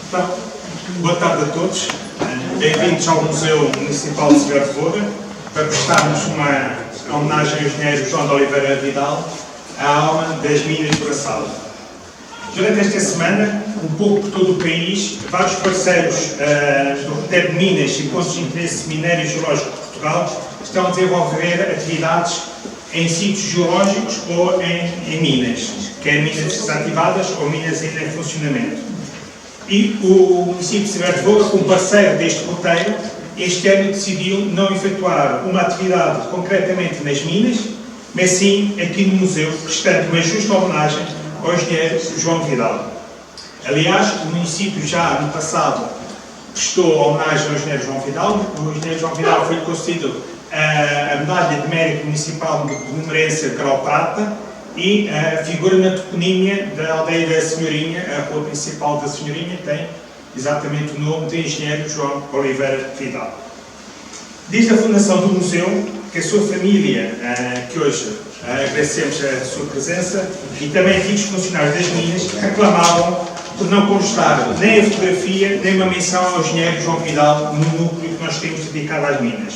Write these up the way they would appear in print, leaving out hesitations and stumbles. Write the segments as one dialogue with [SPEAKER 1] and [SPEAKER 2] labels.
[SPEAKER 1] Então, boa tarde a todos. Bem-vindos ao Museu Municipal de Severo de Voga para prestarmos uma homenagem ao engenheiro João de Oliveira Vidal, a alma das minas de Braçal. Durante esta semana, um pouco por todo o país, vários parceiros do roteiro de Minas e pontos de interesse minério e geológico de Portugal estão a desenvolver atividades em sítios geológicos ou em minas, quer minas desativadas ou minas ainda em funcionamento. E o município de Severo de Voga, como parceiro deste roteiro, este ano decidiu não efetuar uma atividade concretamente nas minas, mas sim aqui no museu, prestando uma justa homenagem ao engenheiro João Vidal. Aliás, o município já no passado prestou homenagem ao engenheiro João Vidal. O engenheiro João Vidal foi concedido a medalha de mérito municipal de Benemerência Grau Prata e figura na toponímia da aldeia da Senhorinha. A rua principal da Senhorinha tem exatamente o nome de engenheiro João Oliveira Vidal. Desde a fundação do museu, que a sua família, que hoje agradecemos a sua presença, e também antigos funcionários das minas, reclamavam por não constar nem a fotografia, nem uma menção ao engenheiro João Vidal no núcleo que nós temos dedicado às minas.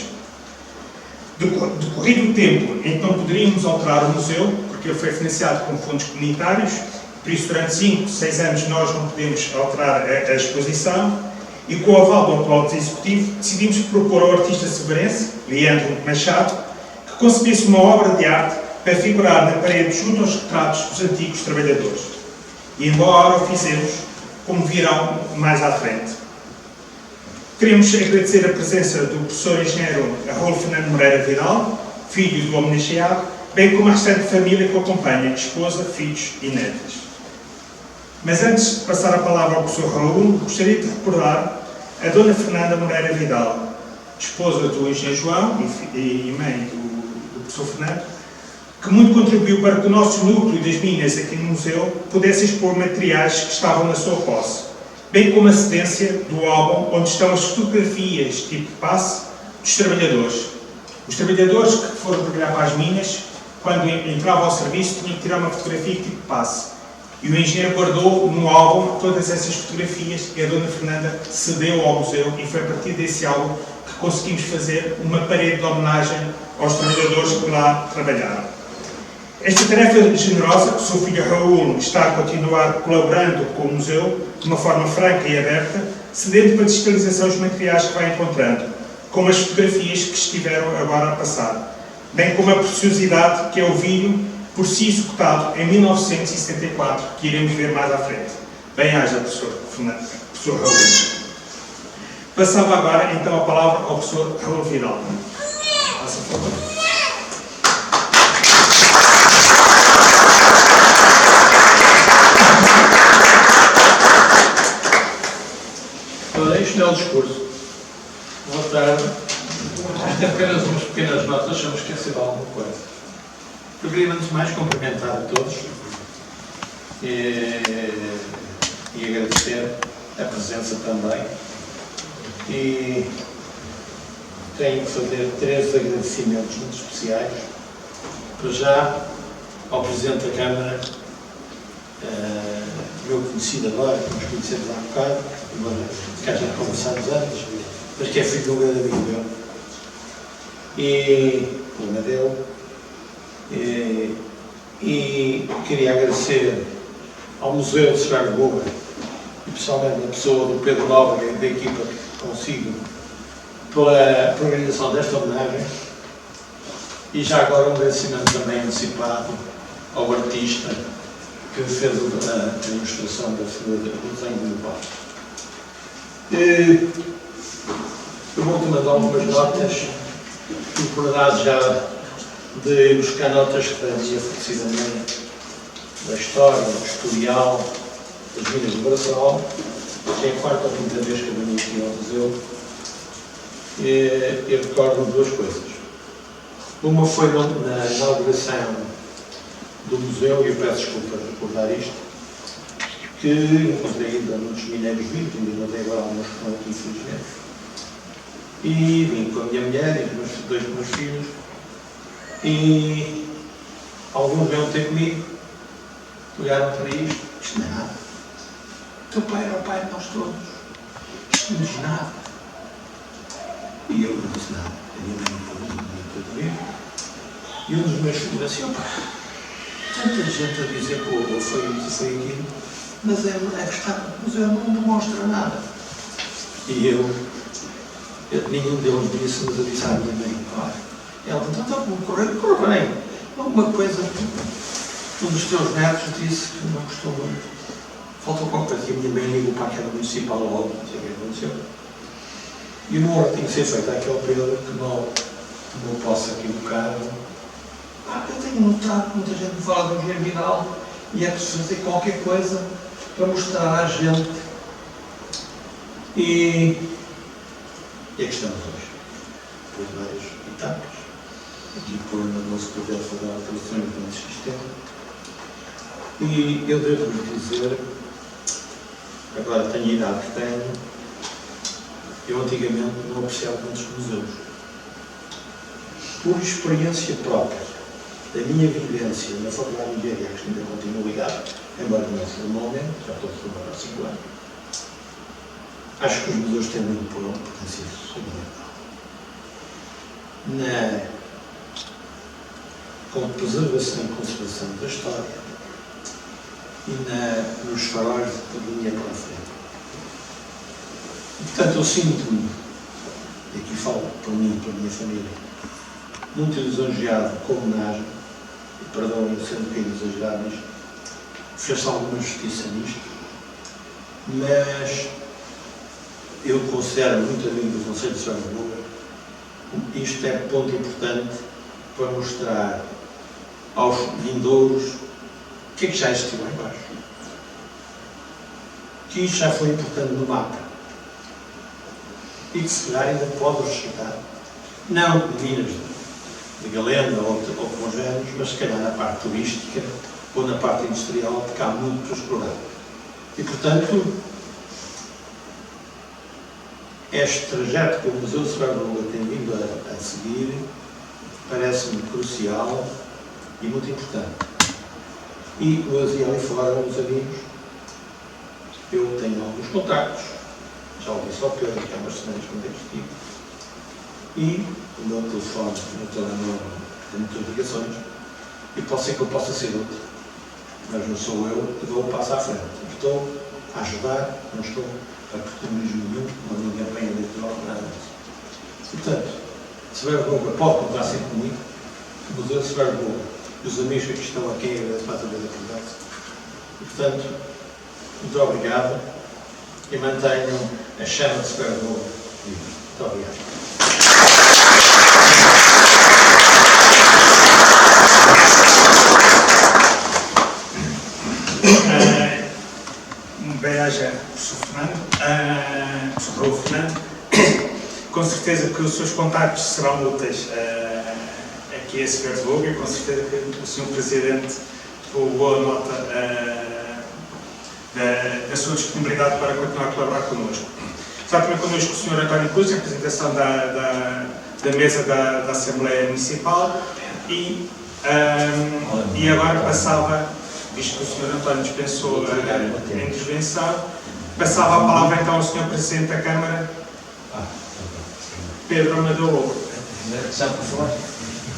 [SPEAKER 1] Decorrido o tempo em que não poderíamos alterar o museu, porque ele foi financiado com fundos comunitários, por isso durante 5, 6 anos nós não podemos alterar a exposição, e com o aval do atual executivo decidimos propor ao artista severense, Leandro Machado, que concebesse uma obra de arte para figurar na parede junto aos retratos dos antigos trabalhadores. E embora o fizemos, como virão mais à frente. Queremos agradecer a presença do professor engenheiro Raul Fernando Moreira Vidal, filho do homenageado, bem como a restante família que o acompanha, esposa, filhos e netas. Mas antes de passar a palavra ao professor Raul, gostaria de recordar a dona Fernanda Moreira Vidal, esposa do engenheiro João e mãe do professor Fernando, que muito contribuiu para que o nosso núcleo das minas aqui no museu pudesse expor materiais que estavam na sua posse, bem como a cedência do álbum onde estão as fotografias tipo de passe dos trabalhadores. Os trabalhadores que foram trabalhar para as minas, quando entravam ao serviço, tinham que tirar uma fotografia tipo de passe. E o engenheiro guardou no álbum todas essas fotografias e a dona Fernanda cedeu ao museu, e foi a partir desse álbum que conseguimos fazer uma parede de homenagem aos trabalhadores que lá trabalharam. Esta tarefa generosa, que o seu filho Raul está a continuar colaborando com o museu de uma forma franca e aberta, cedendo para a digitalização os materiais que vai encontrando, como as fotografias que estiveram agora a passar, bem como a preciosidade que é o vídeo por si executado em 1974, que iremos ver mais à frente. Bem-aja, professor Raul. Passava agora, então, a palavra ao professor Raul Vidal. Faça favor.
[SPEAKER 2] Ora, isto não é o discurso. Boa tarde. Isto é apenas umas pequenas notas, se eu me esquecer de alguma coisa. Eu queria, antes de mais, cumprimentar a todos e agradecer a presença também. E tenho que fazer 3 agradecimentos muito especiais. Para já, ao Presidente da Câmara, meu conhecido agora, que nos conhecemos há bocado, embora cá já conversamos antes, mas que é filho de um grande amigo meu. E problema dele. E queria agradecer ao Museu de Severo de Voga, e pessoalmente a pessoa do Pedro Nobre e da equipa consigo, pela organização desta homenagem. E já agora um agradecimento também antecipado ao artista que fez a ilustração da figura do desenho do Paulo. Eu vou tomando algumas notas, por já de ir buscar notas que trazia precisamente da história, do historial das minas do Braçal, que é a 4ª ou 5ª vez que eu venho aqui ao museu, e recordo 2 coisas. Uma foi na inauguração do museu, e eu peço desculpa de recordar isto, que encontrei ainda muitos mineiros vivos, ainda não dei agora alguns que estão aqui, infelizmente, e vim com a minha mulher e os 2 meus filhos, e alguns vêm ter comigo, olharam para isto não é nada. O teu pai era o pai de nós todos. Isto não diz nada. E eu não disse nada. A minha mãe não pôde ver. E um dos meus filhos disse assim, opa, tanta gente a dizer que o avô foi isso, foi aquilo, mas o museu não demonstra nada. E nenhum deles disse, mas eu disse à minha mãe, olha, ela então correu bem. Alguma coisa, um dos teus netos disse que não gostou muito. Faltou qualquer coisa. E a minha mãe ligou para aquela municipal logo, não sei o que aconteceu. E uma hora tinha que ser feita aquele período que não posso equivocar. Eu tenho notado que muita gente me fala do Engenheiro Vidal e é preciso fazer qualquer coisa para mostrar à gente. E é que estamos hoje. Por várias etapas. Aqui por onde não se puder fazer alterações no sistema. E eu devo-vos dizer, agora tenho a idade que tenho, eu antigamente não apreciava muitos museus. Por experiência própria, da minha vivência na Faculdade de Engenharia, que ainda continuo ligado, embora não formalmente, já estou formado há 5 anos, acho que os museus têm muito potencial na preservação e conservação da história e nos faróis de linha para a frente. E, portanto, eu sinto-me, e aqui falo para mim e para a minha família, muito lisonjeado com a homenagem, e perdoem eu sendo um bocadinho exagerado nisto, fez-se alguma justiça nisto, mas eu considero muito amigo do Conselho de Sarnabuga, isto é ponto importante para mostrar aos vindouros o que é que já existiu lá embaixo. Que isto já foi importante no mapa. E que se calhar ainda pode ressuscitar. Não de Minas de Galenda ou congéneros, mas se calhar na parte turística ou na parte industrial, porque há muito para explorar. E portanto, este trajeto que o Museu de Sarnabuga tem vindo a seguir parece-me crucial e muito importante. E o Azia ali fora, os amigos, eu tenho alguns contactos, já o disse ao Pedro, que há umas semanas quando eu estive, e o meu telefone, o meu telemóvel tem muitas ligações, e pode ser que eu possa ser outro, mas não sou eu que dou o passo à frente. Estou a ajudar, não estou a protagonismo nenhum, não ninguém bem eleitoral, nada disso. Portanto, Sarnabuga pode contar sempre comigo, o Museu de Sarnabuga, os amigos que estão aqui, agradeço mais uma vez a presença. E, portanto, muito obrigado e mantenham a chama de Sarnabuga viva. Muito obrigado.
[SPEAKER 1] Bem-aja, Professor Fernando. Com certeza que os seus contactos serão úteis aqui a Sarnabuga, com certeza que o Sr. Presidente ficou boa nota da sua disponibilidade para continuar a colaborar connosco. Está também connosco o Sr. António Cruz, em apresentação da mesa da Assembleia Municipal e agora passava, visto que o Sr. António dispensou a intervenção, passava a palavra então ao Sr. Presidente da Câmara, Pedro Amador.
[SPEAKER 3] Já por falar?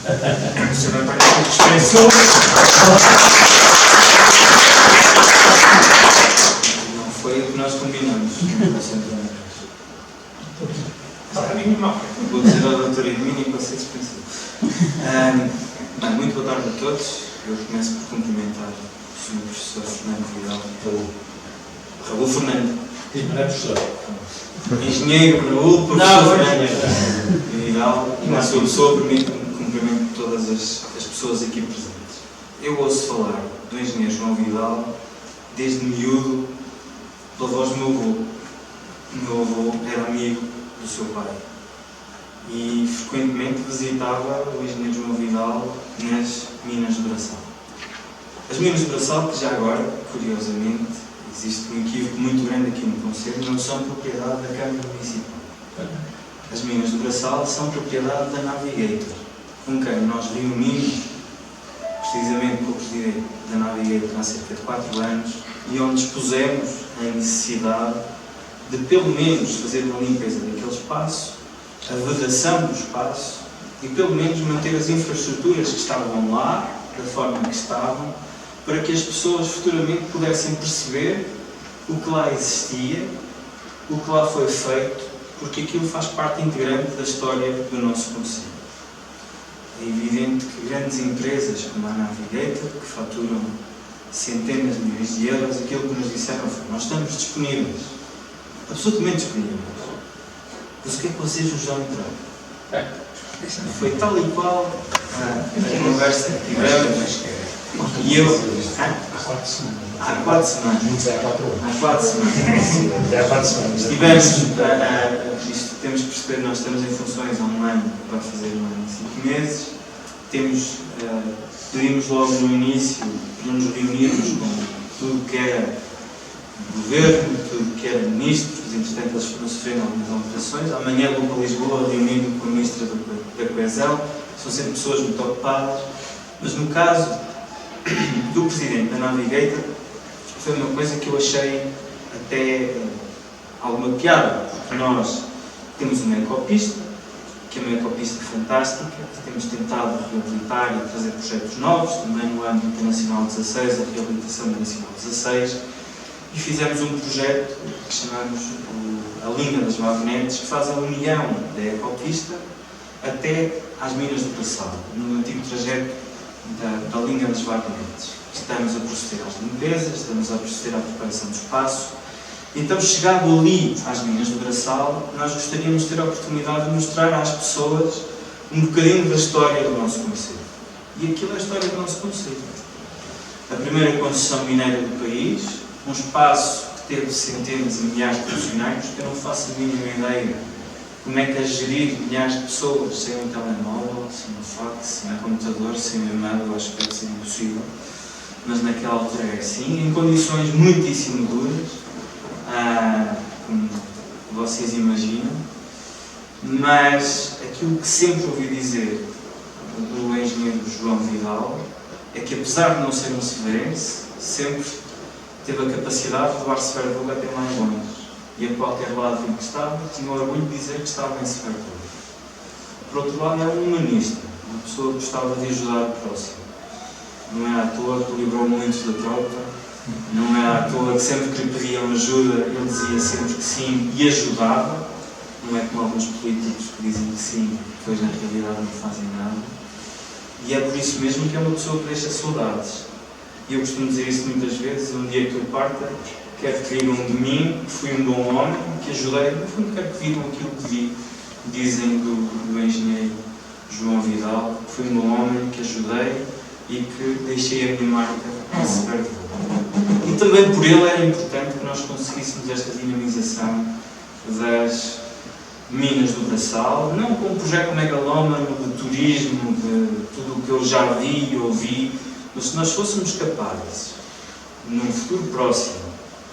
[SPEAKER 1] O Sr. António dispensou.
[SPEAKER 3] Não foi o que nós combinamos. Vou dizer ao Dr. Edmínio para ser dispensado. Muito boa tarde a todos. Eu começo por cumprimentar o Sr. Professor Fernando Vidal. Raul Fernando.
[SPEAKER 2] Não é professor.
[SPEAKER 3] Engenheiro Raul, professor Fernando Vidal. E na sua pessoa permite-me cumprimento todas as pessoas aqui presentes. Eu ouço falar do engenheiro João Vidal desde miúdo pela voz do meu avô. O meu avô era amigo do seu pai e frequentemente visitava o engenheiro João Vidal nas Minas de Braçal. As Minas de Braçal, que já agora, curiosamente, existe um equívoco muito grande aqui no Conselho, não são propriedade da Câmara Municipal. As Minas de Braçal são propriedade da Navigator, com quem nós reunimos precisamente com o Presidente da Navigator há cerca de 4 anos, e onde expusemos a necessidade de pelo menos fazer uma limpeza daquele espaço, a vedação do espaço e pelo menos manter as infraestruturas que estavam lá, da forma que estavam, para que as pessoas futuramente pudessem perceber o que lá existia, o que lá foi feito, porque aquilo faz parte integrante da história do nosso concelho. É evidente que grandes empresas como a Navigator, que faturam centenas de milhões de euros, aquilo que nos disseram foi: nós estamos disponíveis, absolutamente disponíveis. Mas o que é que vocês nos vão entrar? Foi tal e qual a conversa que tivemos. E eu, há 4 semanas. Estivemos, isto temos que perceber, nós estamos em funções há 1 ano, para fazer 1 ano e 5 meses. Pedimos logo no início para nos reunirmos com tudo que era governo, tudo que era ministros, entretanto eles foram sofrendo algumas alterações. Amanhã vou para Lisboa reunir-me com a Ministra da Coesão, são sempre pessoas muito ocupadas, mas no caso do Presidente da Navigator foi uma coisa que eu achei até alguma piada, porque nós temos uma ecopista, que é uma ecopista fantástica, que temos tentado reabilitar e trazer projetos novos, também no âmbito Nacional 16, a reabilitação da Nacional 16, e fizemos um projeto que chamamos a Linha das Vagonetes, que faz a união da ecopista até às Minas do Passado, no antigo trajeto da Linha das Vagonetes. Estamos a proceder às limpezas, estamos a proceder à preparação do espaço. Então, chegado ali às Minas do Braçal, nós gostaríamos de ter a oportunidade de mostrar às pessoas um bocadinho da história do nosso concelho. E aquilo é a história do nosso concelho. A primeira concessão mineira do país, um espaço que teve centenas e milhares de profissionais, que eu não faço a mínima ideia como é que é gerir milhares de pessoas sem um telemóvel, sem um fax, sem um computador, sem um e-mail. Eu acho que deve ser impossível. Mas naquela altura é assim, em condições muitíssimo duras, como vocês imaginam, mas aquilo que sempre ouvi dizer do engenheiro João Vidal é que, apesar de não ser um severense, sempre teve a capacidade de levar Severvoga até mais longe, e a qualquer lado em que estava, tinha orgulho de dizer que estava em Severvoga. Por outro lado, é um humanista, uma pessoa que gostava de ajudar o próximo. Não é à toa que livrou muito da tropa, não é à toa que sempre que lhe pediam ajuda ele dizia sempre que sim e ajudava. Não é como alguns políticos que dizem que sim, depois na realidade não fazem nada. E é por isso mesmo que é uma pessoa que deixa saudades. E eu costumo dizer isso muitas vezes: um dia que eu parta, quero que digam de mim que fui um bom homem, que ajudei. No fundo, quero que digam aquilo que dizem do engenheiro João Vidal, que fui um bom homem, que ajudei e que deixei a minha marca a Severvoga. E também por ele era importante que nós conseguíssemos esta dinamização das Minas do Braçal, não com um projeto megalómano de turismo, de tudo o que eu já vi e ouvi, mas se nós fôssemos capazes, num futuro próximo,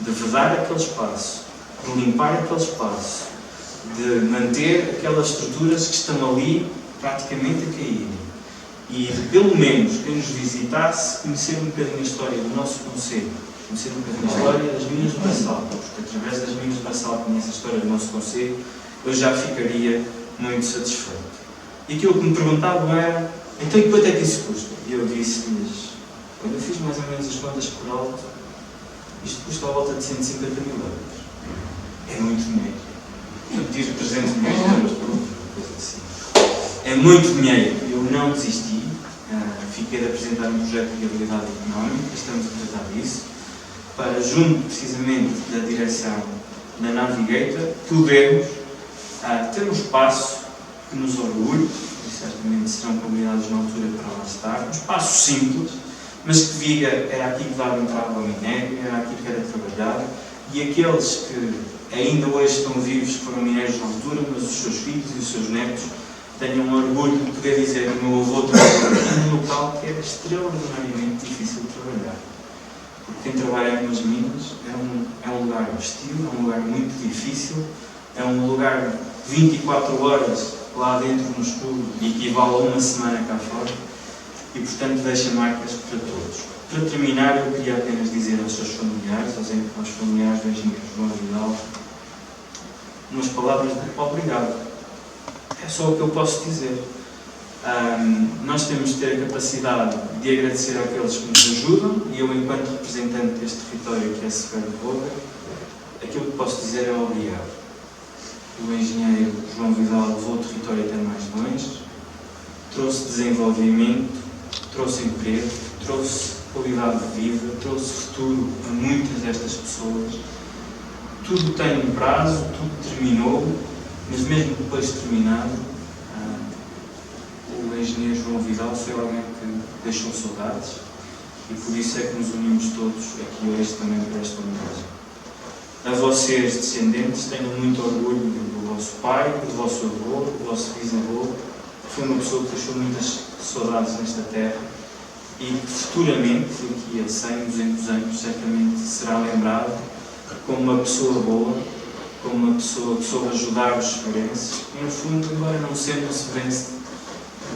[SPEAKER 3] de vedar aquele espaço, de limpar aquele espaço, de manter aquelas estruturas que estão ali praticamente a cair, e de, pelo menos, quem nos visitasse, conhecer um bocadinho a história do nosso concelho, conhecer um bocadinho a história das Minas do Braçal, porque através das Minas do Braçal conhece a história do nosso concelho, eu já ficaria muito satisfeito. E aquilo que me perguntavam era: então, e quanto é que isso custa? E eu disse-lhes, quando eu fiz mais ou menos as contas por alto, isto custa à volta de 150 mil euros. É muito dinheiro. Eu pedi 300 milhões de euros por uma coisa assim. É muito dinheiro. Eu não desisti. Fiquei de apresentar um projeto de viabilidade económica, estamos a tratar disso, para, junto precisamente da direção da Navigator, podermos ter um espaço que nos orgulhe, e certamente serão combinados na altura para lá estar, um espaço simples, mas que diga: era aqui que dava entrada ao minério, era aqui que era trabalhado, e aqueles que ainda hoje estão vivos, que foram minérios na altura, mas os seus filhos e os seus netos tenham orgulho de poder dizer que o meu avô trabalhou num local que era extraordinariamente difícil de trabalhar. Porque quem trabalha nas minas é um lugar hostil, é um lugar muito difícil, é um lugar 24 horas lá dentro no escuro, e equivale a uma semana cá fora. e, portanto, deixa marcas para todos. Para terminar, eu queria apenas dizer aos seus familiares, aos familiares do engenheiro João Vidal, umas palavras de obrigado. É só o que eu posso dizer. Nós temos de ter a capacidade de agradecer àqueles que nos ajudam, e eu, enquanto representante deste território que é Severo de Voga, aquilo que posso dizer é obrigado. O engenheiro João Vidal levou o território até mais longe, trouxe desenvolvimento, trouxe emprego, trouxe qualidade de vida, trouxe futuro a muitas destas pessoas. Tudo tem um prazo, tudo terminou, mas mesmo depois de terminado, o engenheiro João Vidal foi alguém que deixou saudades, e por isso é que nos unimos todos aqui hoje também para esta homenagem. A vocês, descendentes, tenham muito orgulho do vosso pai, do vosso avô, do vosso bisavô, que foi uma pessoa que deixou muitas saudades nesta terra e que futuramente, daqui a 100, 200 anos, certamente será lembrado como uma pessoa boa, como uma pessoa que soube ajudar os severenses e, no fundo, embora não sendo um severense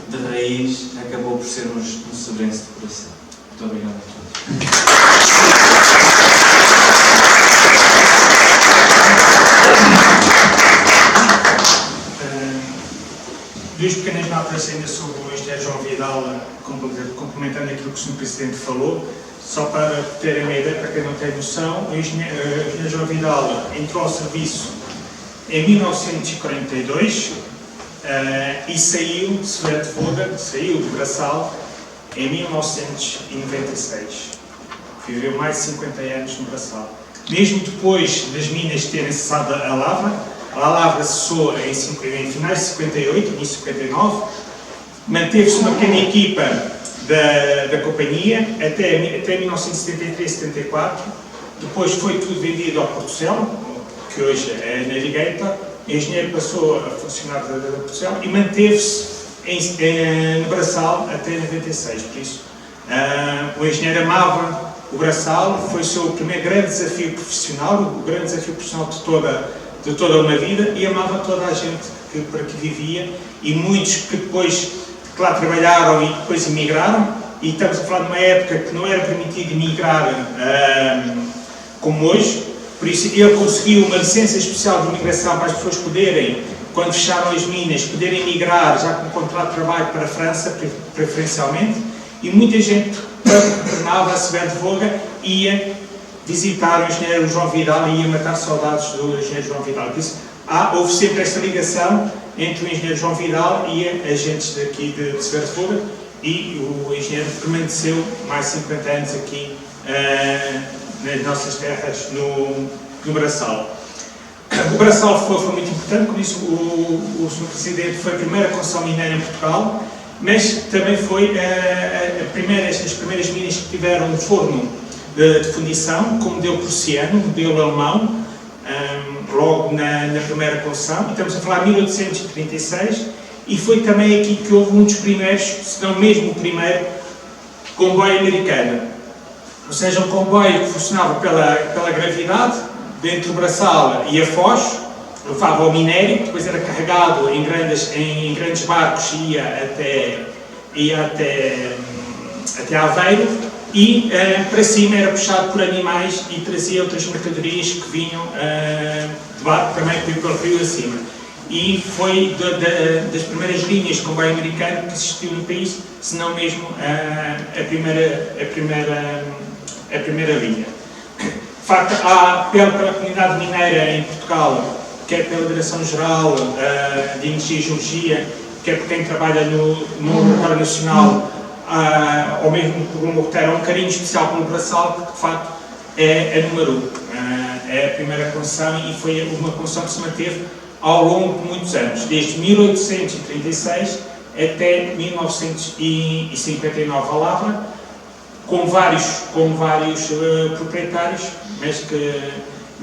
[SPEAKER 3] de raiz, acabou por ser um severense de coração. Muito obrigado a todos.
[SPEAKER 1] Duas pequenas notas ainda sobre o engenheiro João Vidal, complementando aquilo que o Sr. Presidente falou, só para terem uma ideia, para quem não tem noção, o engenheiro João Vidal entrou ao serviço em 1942 e saiu de Severo de Voga, saiu do Braçal em 1996. Viveu mais de 50 anos no Braçal. Mesmo depois das minas terem cessado a lavra cessou em finais de 58, início de 59, manteve-se uma pequena equipa da companhia até 1973-74, depois foi tudo vendido ao Portucel, que hoje é Navigator, o engenheiro passou a funcionar da Portucel e manteve-se no Braçal até 96, por isso o engenheiro amava o Braçal, foi o seu primeiro grande desafio profissional, o grande desafio profissional de toda uma vida, e amava toda a gente que por aqui vivia, e muitos que depois que lá trabalharam e depois emigraram, e estamos a falar de uma época que não era permitido emigrar como hoje, por isso ele conseguiu uma licença especial de imigração para as pessoas poderem, quando fecharam as minas, poderem emigrar já com contrato de trabalho para a França, preferencialmente, e muita gente retornava a Severo de Voga, ia visitar o engenheiro João Vidal e ia matar saudades do engenheiro João Vidal. Por isso, houve sempre esta ligação entre o engenheiro João Vidal e agentes daqui de Severo de Voga, e o engenheiro permaneceu mais de 50 anos aqui nas nossas terras, no Braçal. O Braçal foi muito importante, como disse o Sr. Presidente, foi a primeira construção mineira em Portugal, mas também foi as primeiras minas que tiveram um forno de fundição, com modelo prussiano, modelo alemão, logo na primeira construção, e estamos a falar de 1836, e foi também aqui que houve um dos primeiros, se não mesmo o primeiro, comboio americano. Ou seja, um comboio que funcionava pela gravidade, dentro do Braçal e a Foz, levava o minério, depois era carregado em grandes barcos e ia até Aveiro, e para cima era puxado por animais e trazia outras mercadorias que vinham de barco também pelo rio acima. E foi das primeiras linhas de comboio americano que existiu no país, se não mesmo a primeira linha. De facto, pela comunidade mineira em Portugal, quer pela Direção-Geral de Energia e Geologia, quer por quem trabalha no Laboratório Nacional, ou mesmo por um roteiro, há um carinho especial pelo Braçal, porque de facto é número 1. É a primeira construção e foi uma construção que se manteve ao longo de muitos anos, desde 1836 até 1959 a Lavra, com vários proprietários, mas que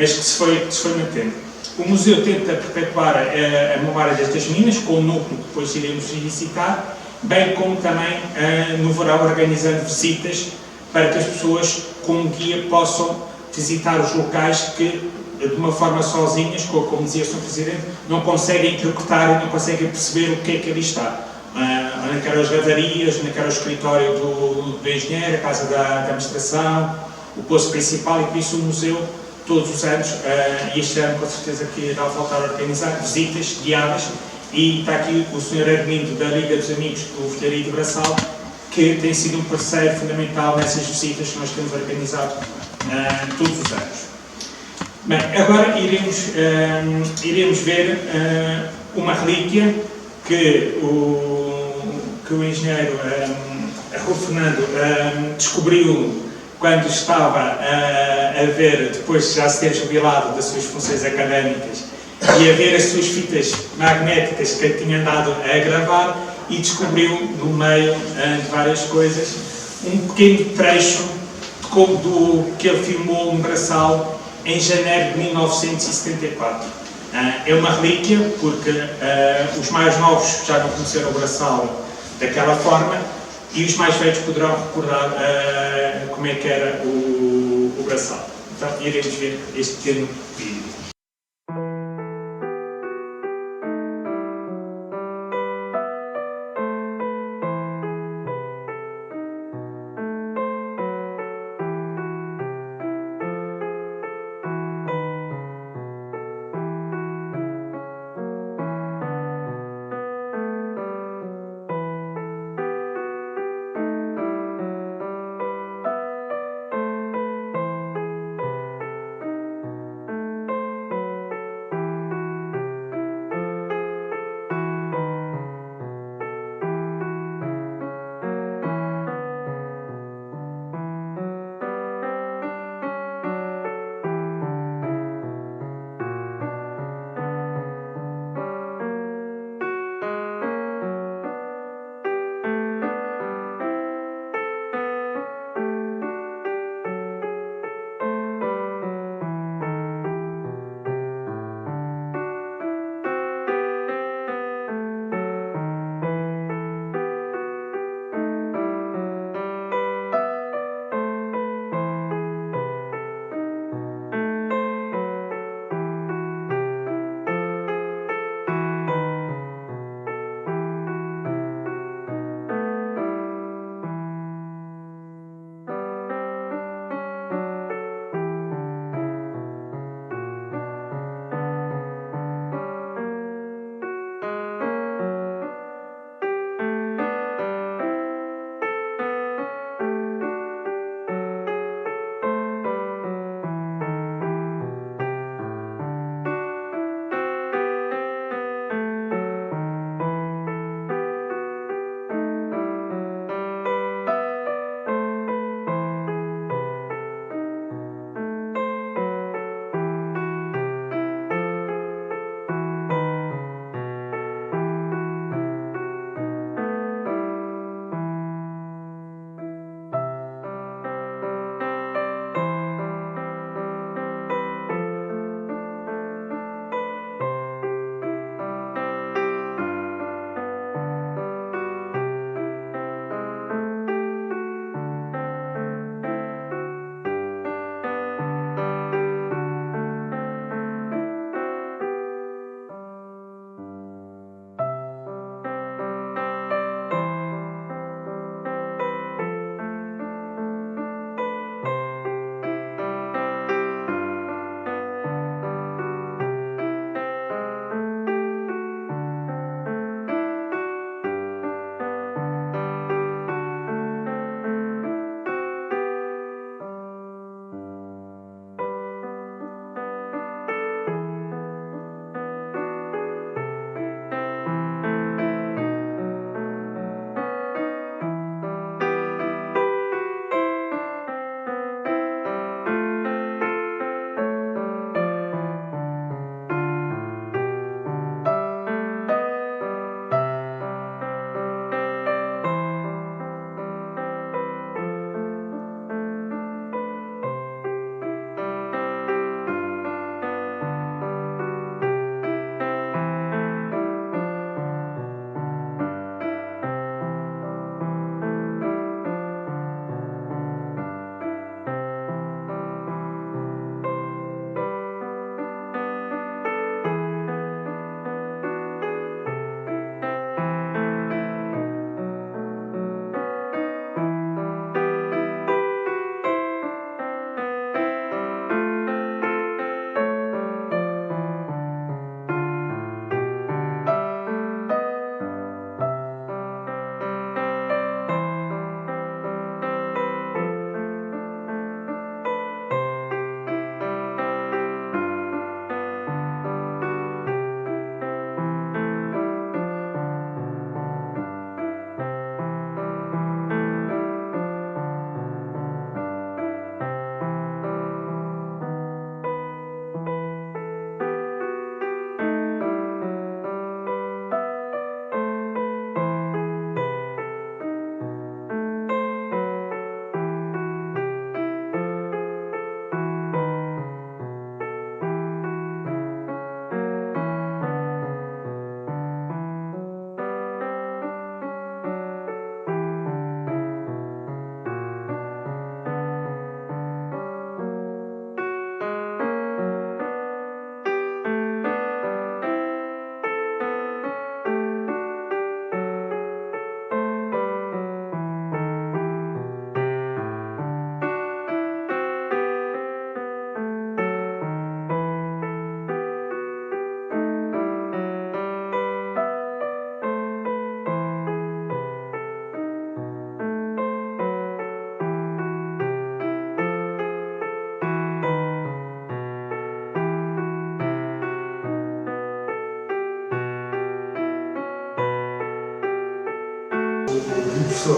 [SPEAKER 1] se foi mantendo. O museu tenta perpetuar a memória destas minas, com o núcleo que depois iremos visitar, bem como também no verão organizando visitas para que as pessoas com um guia possam visitar os locais que de uma forma sozinhas, como dizia o Sr. Presidente, não conseguem interpretar e não conseguem perceber o que é que ali está. onde eram as lavarias, onde era o escritório do engenheiro, a casa da administração, o posto principal, e por isso o museu, todos os anos, e este ano com certeza que irá voltar a organizar visitas guiadas, e está aqui o Sr. Armindo da Liga dos Amigos do Velharia de Braçal, que tem sido um parceiro fundamental nessas visitas que nós temos organizado todos os anos. Bem, agora iremos ver uma relíquia que o engenheiro Rui Fernando descobriu quando estava a ver, depois de já se ter jubilado das suas funções académicas, e a ver as suas fitas magnéticas que tinha andado a gravar, e descobriu, no meio de várias coisas, um pequeno trecho que ele filmou no Braçal em janeiro de 1974. É uma relíquia, porque os mais novos já não conheceram o Braçal daquela forma, e os mais velhos poderão recordar como é que era o Braçal. Então, iremos ver este pequeno vídeo.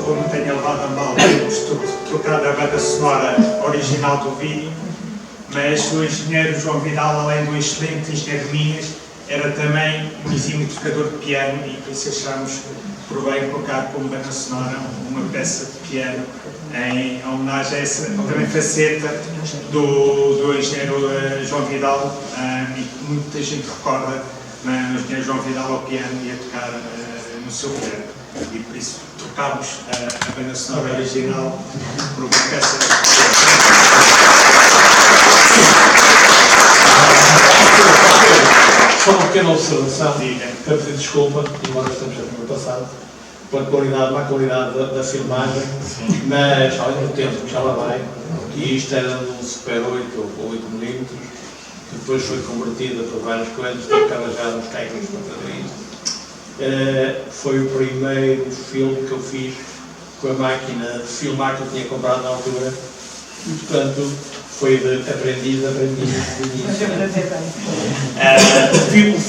[SPEAKER 1] favor me tenha levado a mal termos trocado a banda sonora original do vídeo, mas o engenheiro João Vidal, além do excelente engenheiro de Minas, era também um exímio tocador de piano e por isso achámos por bem colocar como banda sonora uma peça de piano em homenagem a essa também faceta do engenheiro João Vidal, e que muita gente recorda o engenheiro João Vidal ao piano e a tocar no seu piano. E por isso trocámos a banda sonora original por uma peça de
[SPEAKER 2] Só uma pequena observação,
[SPEAKER 1] Diga.
[SPEAKER 2] para pedir desculpa, embora estamos sempre no passado, pela qualidade, má qualidade da filmagem, mas ao mesmo tempo que já lá vai, e isto era num Super 8 ou 8mm, que depois foi convertida por várias coisas, ficava já nos cálculos para foi o primeiro filme que eu fiz com a máquina de filmar que eu tinha comprado na altura, e portanto foi de aprendiz.
[SPEAKER 1] O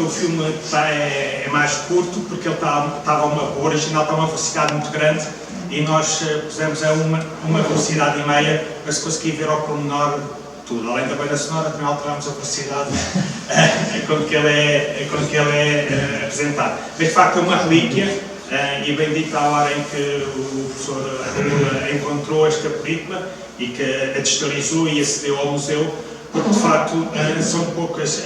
[SPEAKER 1] filme é mais curto porque ele o original está a uma velocidade muito grande e nós pusemos a uma velocidade e meia para se conseguir ver ao pormenor tudo. Além da banda sonora, também alteramos a velocidade quando que ele é apresentado. Mas de facto é uma relíquia e bendita a hora em que o professor Arruda encontrou esta película e que a digitalizou e acedeu ao museu, porque de facto são poucas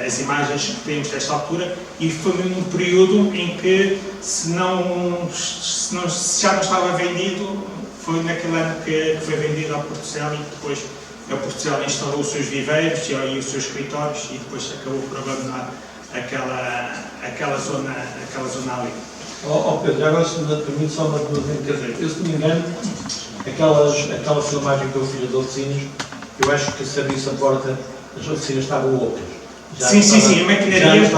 [SPEAKER 1] as imagens que temos desta altura e foi num período em que se já não estava vendido, foi naquele ano que foi vendido ao Portucel e depois a Portucel instalou os seus viveiros e os seus escritórios e depois acabou por abandonar aquela zona ali.
[SPEAKER 2] Pedro, já agora se me permite só uma coisa, quer dizer, eu se não me engano, aquela filmagem que eu fiz das oficinas, eu acho que se abrisse a porta, as oficinas estavam loucas.
[SPEAKER 1] Sim, a maquinaria.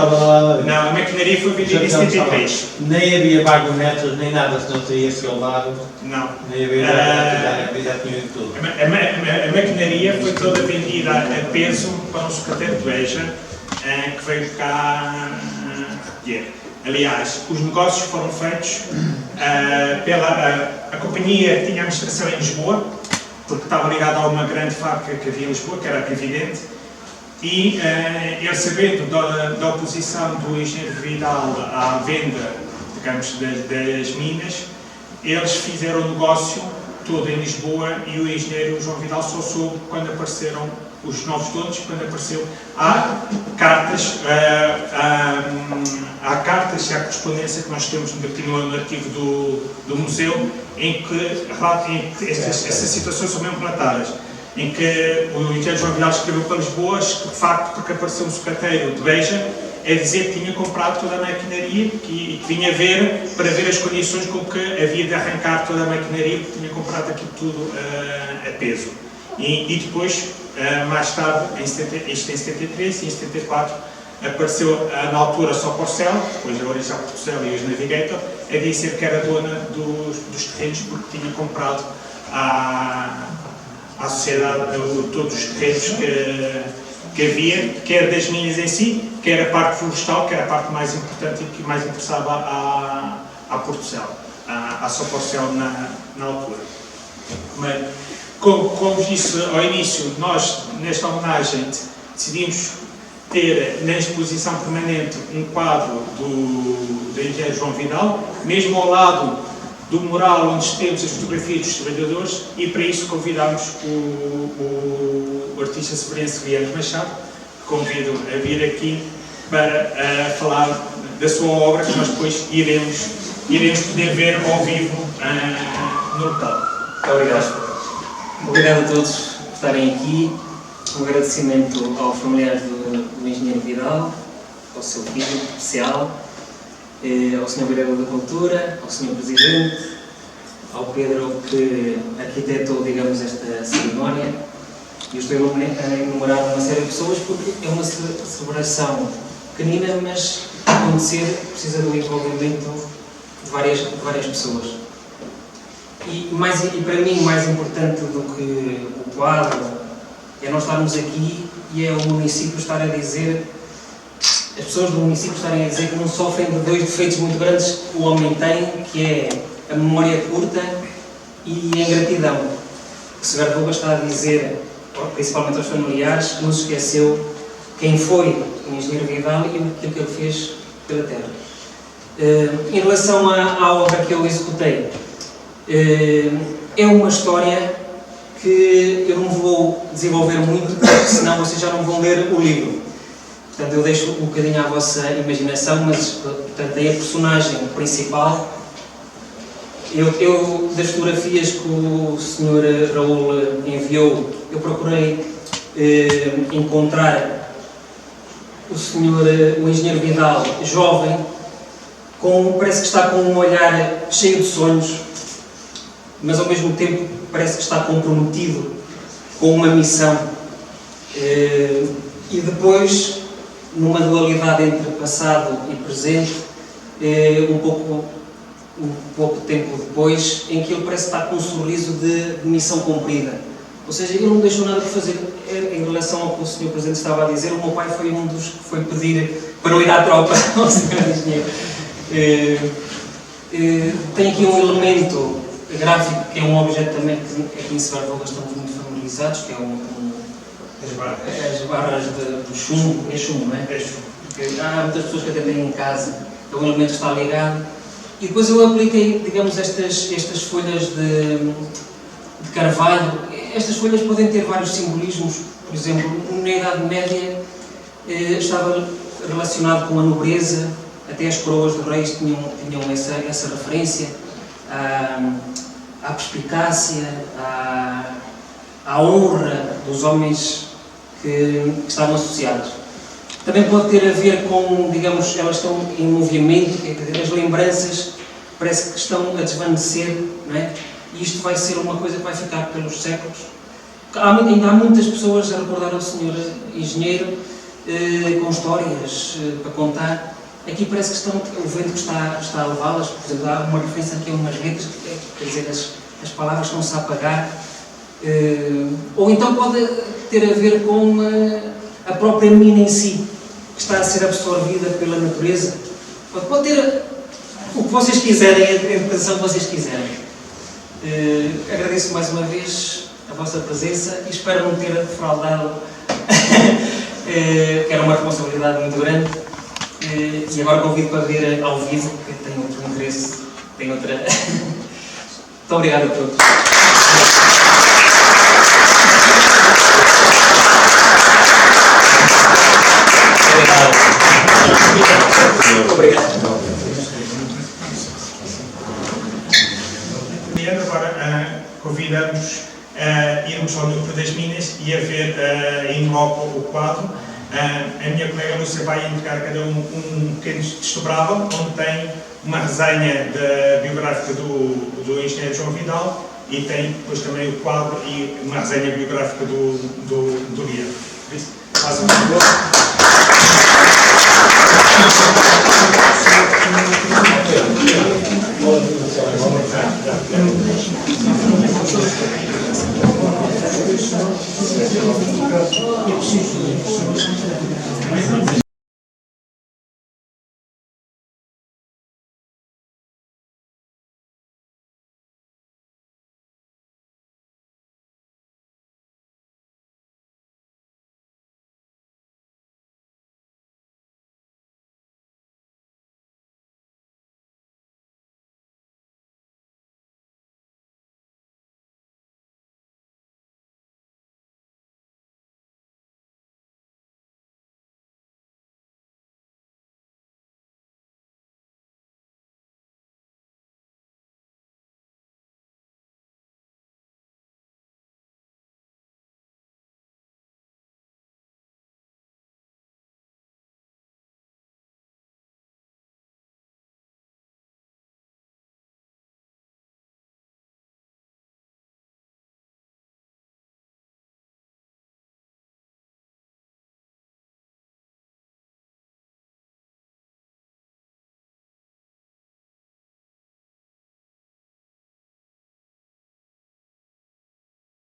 [SPEAKER 2] Não,
[SPEAKER 1] a maquinaria foi vendida em 73.
[SPEAKER 2] Nem havia vagonetas, nem nada, senão teria filmado.
[SPEAKER 1] Não.
[SPEAKER 2] Nem havia já tinha tudo.
[SPEAKER 1] A maquinaria foi toda vendida a peso para um sucateiro de Beja, que veio cá recolher. Aliás, os negócios foram feitos a companhia tinha administração em Lisboa, porque estava ligada a uma grande fábrica que havia em Lisboa, que era a Previdente, e ele, sabendo da oposição do engenheiro Vidal à venda, digamos, das minas, eles fizeram o negócio todo em Lisboa e o engenheiro João Vidal só soube quando apareceram os novos donos, quando apareceu. Há cartas e há correspondência que nós temos no arquivo do museu em que essas situações são mesmo relatadas, em que o engenheiro João Vidal escreveu para Lisboa, de facto, porque apareceu um sucateiro de Beja, a dizer que tinha comprado toda a maquinaria e que vinha ver, para ver as condições com que havia de arrancar toda a maquinaria, porque tinha comprado aquilo tudo a peso. E depois, mais tarde, isto em 73 e em 74, apareceu na altura só Porcel, depois a Original Porcel e os Navigator, a dizer que era dona dos terrenos porque tinha comprado à sociedade todos os terrenos que havia, quer das minas em si, quer a parte florestal, que era a parte mais importante e que mais interessava à Portucel, à São Porcel na altura. Mas, como disse ao início, nós, nesta homenagem, decidimos ter na exposição permanente um quadro do engenheiro João Vidal, mesmo ao lado do mural onde temos as fotografias dos trabalhadores, e para isso convidámos o artista severense Guilherme Machado, que convido a vir aqui para falar da sua obra, que nós depois iremos poder ver ao vivo no local.
[SPEAKER 4] Muito obrigado. Obrigado a todos por estarem aqui. Um agradecimento ao familiar do engenheiro Vidal, ao seu filho especial, ao Sr. Vereador da Cultura, ao Sr. Presidente, ao Pedro que arquitetou, digamos, esta cerimónia. Eu estou a enumerar uma série de pessoas porque é uma celebração pequenina, mas acontecer precisa do envolvimento de várias pessoas. E para mim, mais importante do que o quadro é nós estarmos aqui e é o município estar a dizer as pessoas do município estarem a dizer que não sofrem de dois defeitos muito grandes que o homem tem, que é a memória curta e a ingratidão. O Severo Voga está a dizer, principalmente aos familiares, que não se esqueceu quem foi o engenheiro Vidal e aquilo que ele fez pela terra. Em relação à obra que eu executei, é uma história que eu não vou desenvolver muito, porque senão vocês já não vão ler o livro. Portanto, eu deixo um bocadinho à vossa imaginação, mas, portanto, é a personagem principal. Eu, das fotografias que o Sr. Raul enviou, eu procurei encontrar o engenheiro Vidal jovem, parece que está com um olhar cheio de sonhos, mas ao mesmo tempo parece que está comprometido com uma missão. E depois, numa dualidade entre passado e presente, um pouco tempo depois, em que ele parece estar com um sorriso de missão cumprida. Ou seja, ele não deixou nada de fazer. Em relação ao que o Sr. Presidente estava a dizer, o meu pai foi um dos que foi pedir para eu ir à tropa ao Sr. Engenheiro. Tem aqui um elemento gráfico que é um objeto também que aqui em Severo Voga estamos muito familiarizados, que é as barras do chumbo. É chumbo, não é? É chumbo. Porque há muitas pessoas que até têm em casa, é um elemento que está ligado. E depois eu apliquei, digamos, estas folhas de carvalho. Estas folhas podem ter vários simbolismos. Por exemplo, na Idade Média estava relacionado com a nobreza, até as coroas dos reis tinham essa referência à perspicácia, à honra dos homens que estavam associados. Também pode ter a ver com, digamos, elas estão em movimento, quer dizer, as lembranças parece que estão a desvanecer, não é? E isto vai ser uma coisa que vai ficar pelos séculos. Ainda há muitas pessoas a recordar ao Sr. Engenheiro com histórias para contar. Aqui parece que o vento que está a levá-las. Por exemplo, há uma referência aqui a umas letras, quer dizer, as palavras estão-se a apagar. Ou então pode ter a ver com a própria mina em si, que está a ser absorvida pela natureza. Pode ter o que vocês quiserem, a interpretação que vocês quiserem. Agradeço mais uma vez a vossa presença e espero não ter defraudado, que era uma responsabilidade muito grande. E agora convido para ver ao vivo, que tem outro interesse, tem outra... Muito obrigado a todos. Obrigado.
[SPEAKER 1] E agora convidamos a irmos ao núcleo das minas e a ver em loco o quadro. A minha colega Lúcia vai indicar a cada um pequeno desdobrável, onde tem uma resenha biográfica do engenheiro João Vidal e tem depois também o quadro e uma resenha biográfica do guia. Faz um favor.